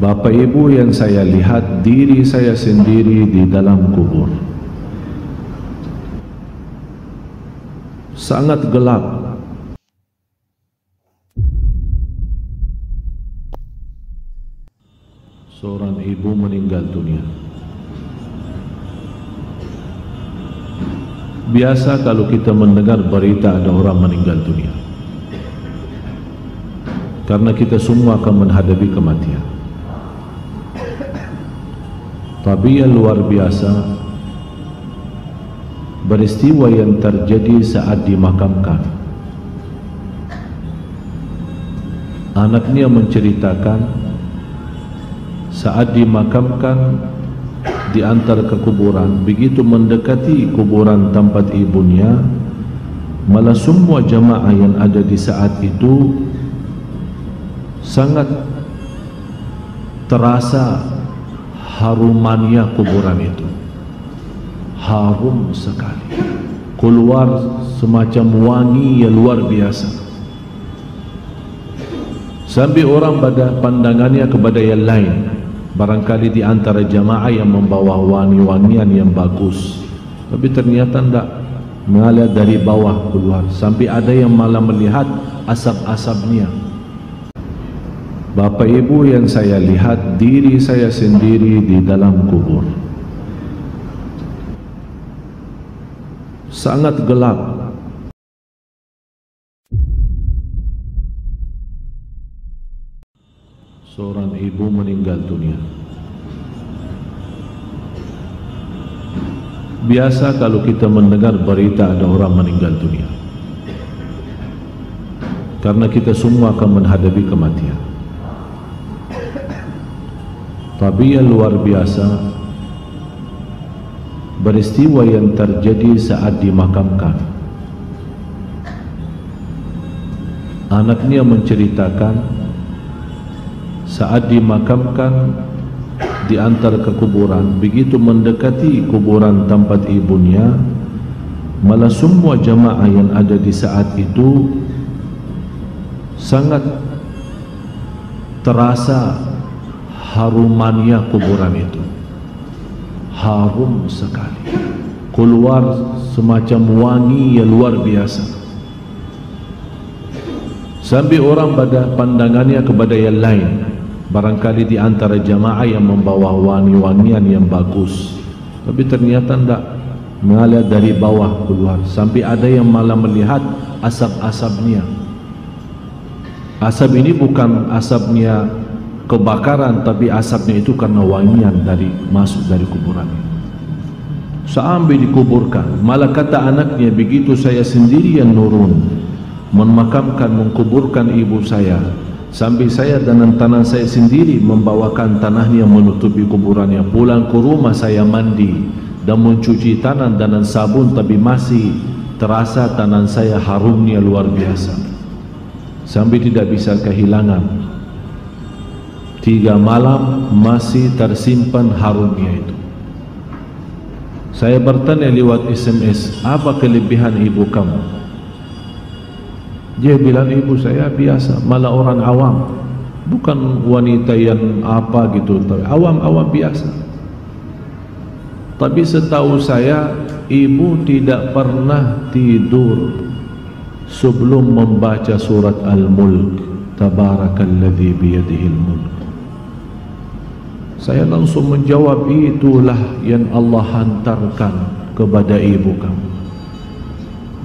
Bapak Ibu yang saya lihat diri saya sendiri di dalam kubur. Sangat gelap. Seorang ibu meninggal dunia. Biasa kalau kita mendengar berita ada orang meninggal dunia, karena kita semua akan menghadapi kematian. Tapi yang luar biasa, peristiwa yang terjadi saat dimakamkan. Anaknya menceritakan saat dimakamkan di antara kekuburan, begitu mendekati kuburan tempat ibunya, malah semua jamaah yang ada di saat itu sangat terasa harumannya kuburan itu. Harum sekali, keluar semacam wangi yang luar biasa, sampai orang pada pandangannya kepada yang lain. Barangkali di antara jamaah yang membawa wangi-wangian yang bagus, tapi ternyata tidak, mengalir dari bawah keluar, sampai ada yang malah melihat asap-asapnya. Bapak Ibu yang saya lihat diri saya sendiri di dalam kubur. Sangat gelap. Seorang ibu meninggal dunia. Biasa kalau kita mendengar berita ada orang meninggal dunia, karena kita semua akan menghadapi kematian. Tapi yang luar biasa, peristiwa yang terjadi saat dimakamkan. Anaknya menceritakan saat dimakamkan di antara kekuburan, begitu mendekati kuburan tempat ibunya, malah semua jamaah yang ada di saat itu sangat terasa harumannya kuburan itu. Harum sekali, keluar semacam wangi yang luar biasa, sampai orang pada pandangannya kepada yang lain. Barangkali di antara jamaah yang membawa wangi-wangian yang bagus, tapi ternyata tidak, mengalir dari bawah keluar, sampai ada yang malah melihat asap-asapnya. Asap ini bukan asapnya kebakaran, tapi asapnya itu karena wangian dari masuk dari kuburan. Sampai dikuburkan, malah kata anaknya, begitu saya sendiri yang nurun memakamkan, mengkuburkan ibu saya, sampai saya dengan tanah saya sendiri membawakan tanahnya menutupi kuburannya. Pulang ke rumah saya mandi dan mencuci tangan dengan sabun, tapi masih terasa tangan saya harumnya luar biasa, sampai tidak bisa kehilangan. 3 malam masih tersimpan harumnya itu. Saya bertanya lewat SMS, apa kelebihan ibu kamu? Dia bilang, ibu saya biasa, malah orang awam, bukan wanita yang apa gitu, tapi awam-awam biasa. Tapi setahu saya, ibu tidak pernah tidur sebelum membaca surat Al-Mulk, Tabarakalladzi biyadihil mulk. Saya langsung menjawab, itulah yang Allah hantarkan kepada ibu kamu.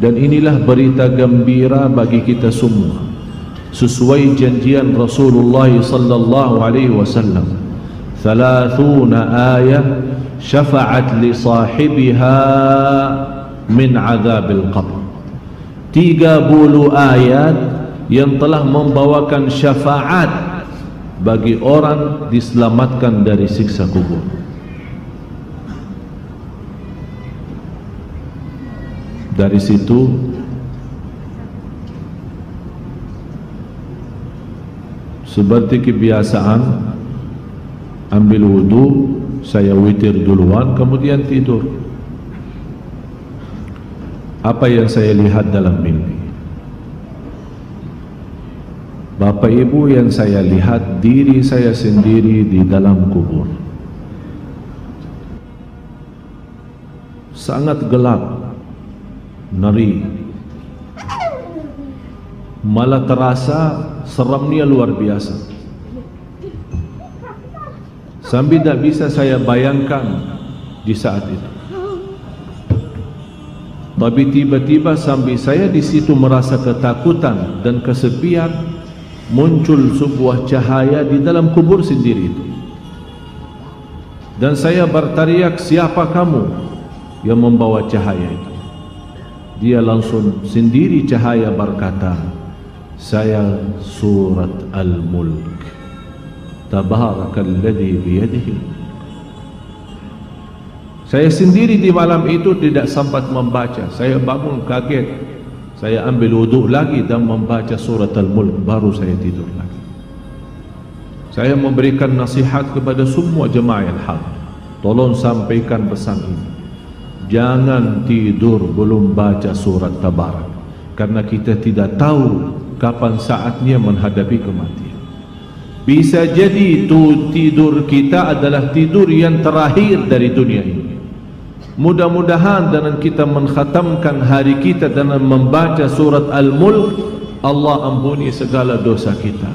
Dan inilah berita gembira bagi kita semua, sesuai janjian Rasulullah sallallahu alaihi wasallam. 30 ayat syafa'at li sahibiha min azabil qabr. 30 ayat yang telah membawakan syafaat bagi orang diselamatkan dari siksa kubur. Dari situ seperti kebiasaan, ambil wudu, saya witir duluan, kemudian tidur. Apa yang saya lihat dalam mimpi? Bapak Ibu yang saya lihat diri saya sendiri di dalam kubur. Sangat gelap, ngeri. Malah terasa seramnya luar biasa. Sampai tak bisa saya bayangkan di saat itu. Tapi tiba-tiba sampai saya di situ merasa ketakutan dan kesepian, muncul sebuah cahaya di dalam kubur sendiri itu. Dan saya berteriak, siapa kamu yang membawa cahaya itu? Dia langsung sendiri cahaya berkata, saya surat Al-Mulk. Tabarakalladzi biyadihi. Saya sendiri di malam itu tidak sempat membaca. Saya bangun kaget. Saya ambil wuduk lagi dan membaca surat Al-Mulk, baru saya tidur lagi. Saya memberikan nasihat kepada semua jemaah yang hadir. Tolong sampaikan pesan ini. Jangan tidur belum baca surat Tabarak, karena kita tidak tahu kapan saatnya menghadapi kematian. Bisa jadi itu tidur kita adalah tidur yang terakhir dari dunia ini. Mudah-mudahan dengan kita mengkhatamkan hari kita dengan membaca surat Al-Mulk, Allah ampuni segala dosa kita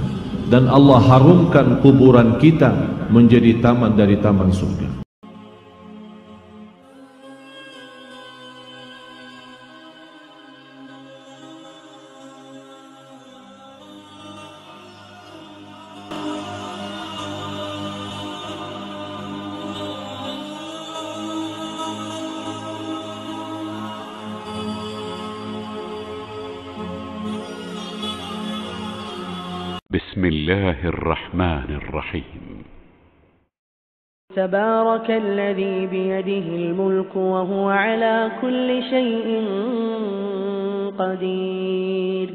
dan Allah harumkan kuburan kita menjadi taman dari taman surga. بسم الله الرحمن الرحيم. تبارك الذي بيده الملك وهو على كل شيء قدير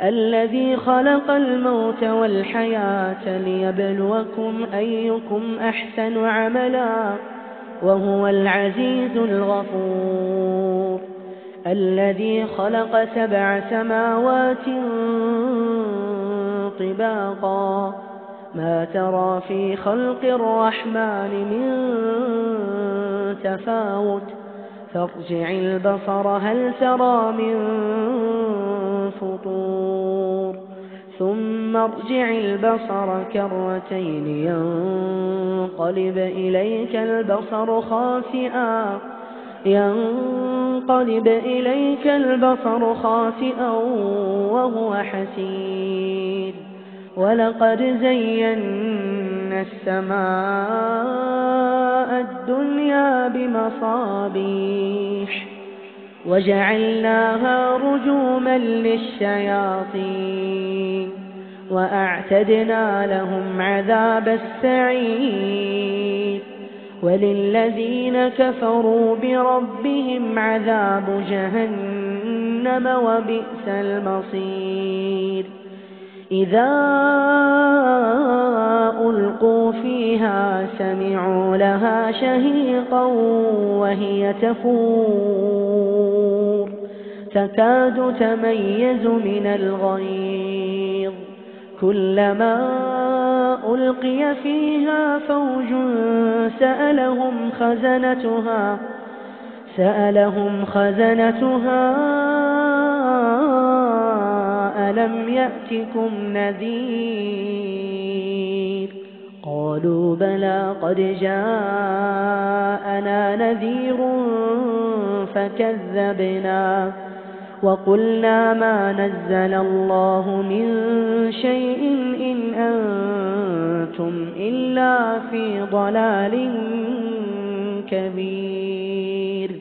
الذي خلق الموت والحياة ليبلوكم أيكم أحسن عملا وهو العزيز الغفور الذي خلق 7 سماوات طباقا ما ترى في خلق الرحمن من تفاوت فارجع البصر هل ترى من فطور ثم ارجع البصر كرتين ينقلب إليك البصر خاسئا وهو حسير ولقد زينا السماء الدنيا بمصابيح وجعلناها رجوما للشياطين وأعتدنا لهم عذاب السعير وللذين كفروا بربهم عذاب جهنم وبئس المصير إذا ألقوا فيها سمعوا لها شهيقا وهي تفور تكاد تميز من الغيظ كلما ألقي فيها فوج سألهم خزنتها ألم يأتكم نذير قالوا بلى قد جاءنا نذير فكذبنا وقلنا ما نزل الله من شيء إن أنتم إلا في ضلال كبير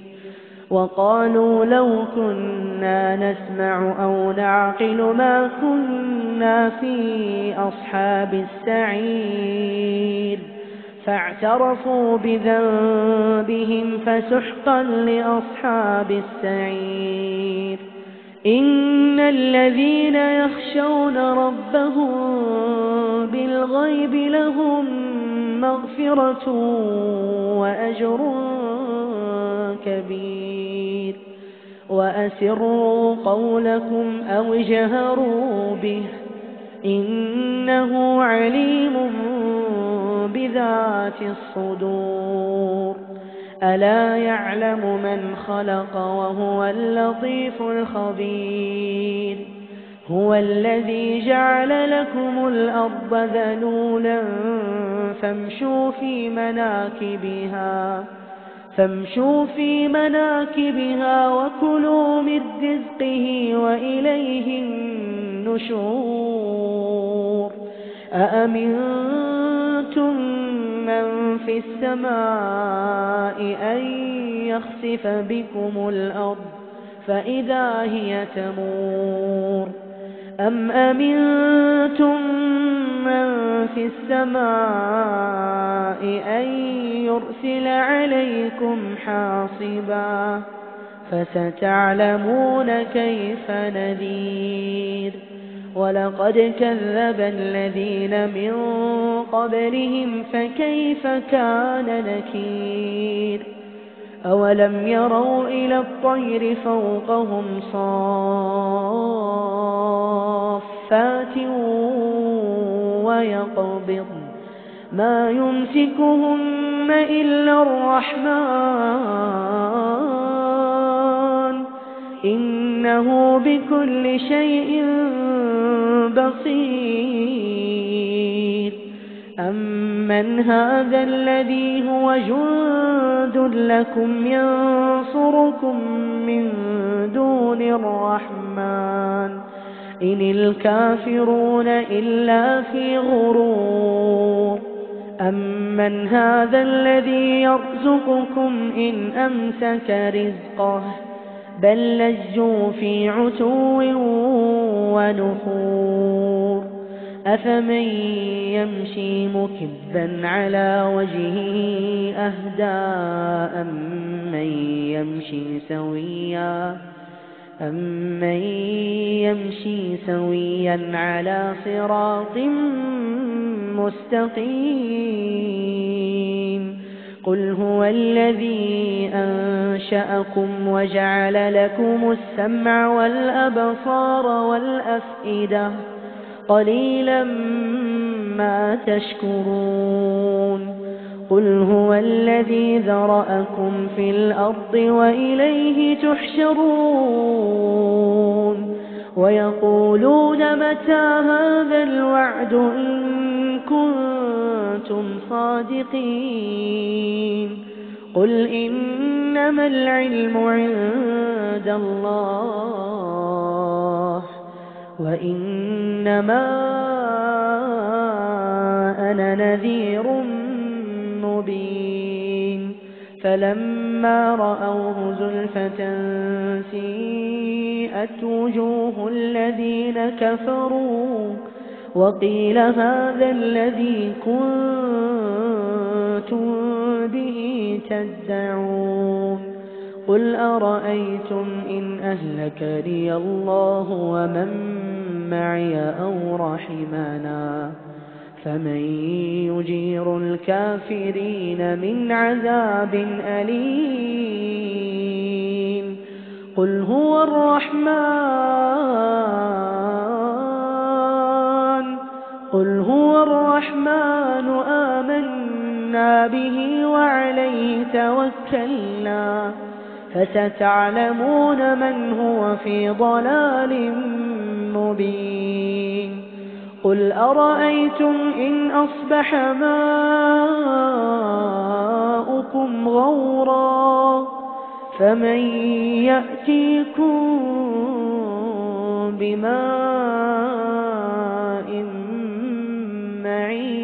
وقالوا لو كنا نسمع أو نعقل ما كنا في أصحاب السعير فاعترفوا بذنبهم فسحقا لأصحاب السعير إن الذين يخشون ربهم بالغيب لهم مغفرة وأجر كبير وأسروا قولكم أو اجهروا به إنه عليم بذات الصدور. ألا يعلم من خلق وهو اللطيف الخبير. هو الذي جعل لكم الأرض ذلولا فامشوا في مناكبها وكلوا من رزقه وإليه النشور. أأمنتم من في السماء أن يخسف بكم الأرض فإذا هي تمور، أم أمنتم من في السماء أن يرسل عليكم حاصبا فستعلمون كيف نذير. ولقد كذب الذين من قبلهم فكيف كان نكير. أولم يروا إلى الطير فوقهم صافات ويقبضن ما يمسكهن إلا الرحمن إنه بكل شيء بصير. أمن هذا الذي هو جند لكم ينصركم من دون الرحمن إن الكافرون إلا في غرور. أمن هذا الذي يرزقكم إن أمسك رزقه بل لجوا في عتو ونفور. أفمن يمشي مكبا على وجهه أهدى أمن يمشي سويا على صراط مستقيم. قل هو الذي أنشأكم وجعل لكم السمع والأبصار والأفئدة قليلا ما تشكرون. قل هو الذي ذرأكم في الأرض وإليه تحشرون. ويقولون متى هذا الوعد إن كنتم صادقين. قل إنما العلم عند الله وإنما أنا نذير مبين. فلما رأوه زلفة سيئت وجوه الذين كفروا وقيل هذا الذي كنتم به تدعون. قل أرأيتم إن أهلكني الله ومن معي أو رحمنا فمن يجير الكافرين من عذاب أليم. قل هو الرحمن آمنا به وعليه توكلنا فستعلمون من هو في ضلال مبين. قل أرأيتم إن أصبح ماؤكم غورا فمن يأتيكم بماء معين.